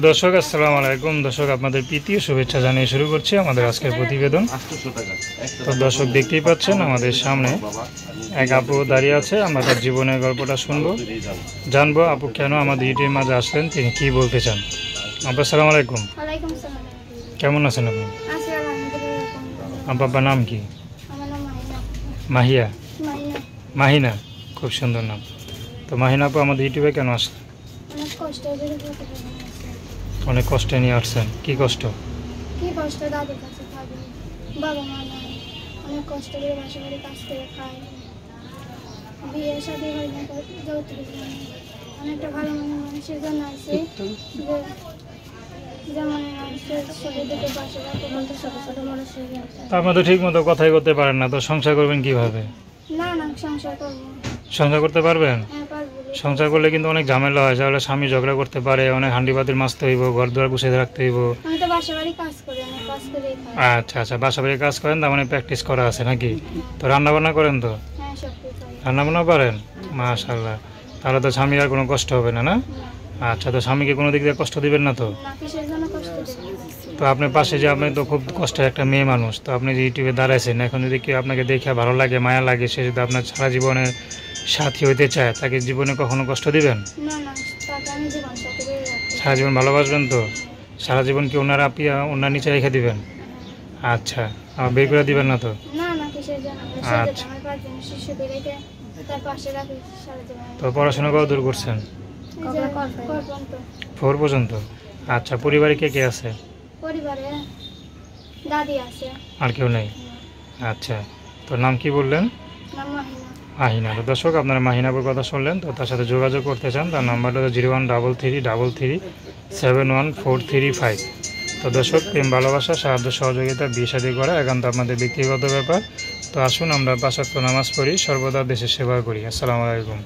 দর্শক আসসালামু আলাইকুম। দর্শক আপনাদের প্রীতি ও শুভেচ্ছা জানিয়ে শুরু করছি আমাদের আজকের প্রতিবেদন। তো দর্শক দেখতেই পাচ্ছেন আমাদের সামনে এক আপু দাঁড়িয়ে আছে। আমরা তার জীবনের গল্পটা শুনবো, জানবো আপু কেন আমাদের ইউটিউবের মাঝে আসলেন, তিনি কি বলতে চান। আপু আসসালামু আলাইকুম। কেমন আছেন আপনি? আপনার নাম কি? মাহিয়া, মাহিনা, খুব সুন্দর নাম। তো মাহিনা আপু আমাদের ইউটিউবে কেন আসলেন? অনেক কষ্টে নিয়ে আসছেন। কি কষ্ট? দাদির কাছে থাকি, বাবা মা নাই, অনেক কষ্ট করে বাসা বাড়ি কাজ করে খাই, বিয়ে শাদী হয় না, যৌতুক অনেকটা ভালো মনে মানুষের জন্য আছে যেমন শরীর দিকে বাসা রাখতে বলতে ছোটো ছোটো মানুষের। আপনার তো ঠিক মতো কথাই করতে পারেন না, তো সংসার করবেন কিভাবে? না সংসার করবো। সংসার করতে পারবেন? হ্যাঁ পারবো। সংসার করলে কিন্তু অনেক ঝামেলা হয়, তাহলে স্বামী ঝগড়া করতে পারে, অনেক হান্ডি পাতিল মাজতে হইব, ঘর দুয়ার গুছিয়ে রাখতে হইব। আমি তো বাসা বাড়ি কাজ করি, আমি কাজ করে খাই। আচ্ছা আচ্ছা, বাসা বাড়ি কাজ করেন, তার মানে প্র্যাকটিস করা আছে নাকি? তো রান্না বান্না করেন? তো হ্যাঁ সব কিছু রান্না বান্না পারেন, মাশাআল্লাহ। তাহলে তো স্বামীর আর কোনো কষ্ট হবে না, না? আচ্ছা, তো স্বামীকে কোনো দিক দিয়ে কষ্ট দিবেন না তো? না, কিসের জন্য কষ্ট দেব? তো আপনার পাশে যে, আপনি তো খুব কষ্টের একটা মেয়ে মানুষ, তো আপনি যে ইউটিউবে দাঁড়াইছেন, এখন যদি কেউ আপনাকে দেখে ভালো লাগে, মায়া লাগে, সে যদি আপনার সারা জীবনের সাথী হইতে চায়, তাকে জীবনে কখনো কষ্ট দিবেন? না তাকে আমি জীবন সাথী করে রাখবো। সারা জীবন ভালোবাসবেন তো? সারা জীবন কি ওনার ওনার নিচে রেখে দিবেন? আচ্ছা, আমার বের করে দিবেন না তো? না কিসের জন্য? আচ্ছা, আমার পাঁচজন শিশুকে রেখে তার পাশে রাখি সারা জীবন। তো পড়াশোনা কত দূর করছেন? 4 পর্যন্ত। আচ্ছা, পরিবারে কে কে আছে? পরিবারে দাদি আছে। আর কেউ নেই? আচ্ছা, তো নাম কি বললেন? নাম মাহিনা। মাহিনা। তো দর্শক, আপনারা মাহিনাপুর কথা শুনলেন। তো তার সাথে যোগাযোগ করতে চান, তার নাম্বারটা 0133337435। তো দর্শক, প্রেম ভালোবাসা সাহায্য সহযোগিতা বিয়ে শাদী করা একান্ত আপনাদের ব্যক্তিগত ব্যাপার। তো আসুন আমরা 5 ওয়াক্ত নামাজ পড়ি, সর্বদা দেশের সেবা করি। আসসালামু আলাইকুম।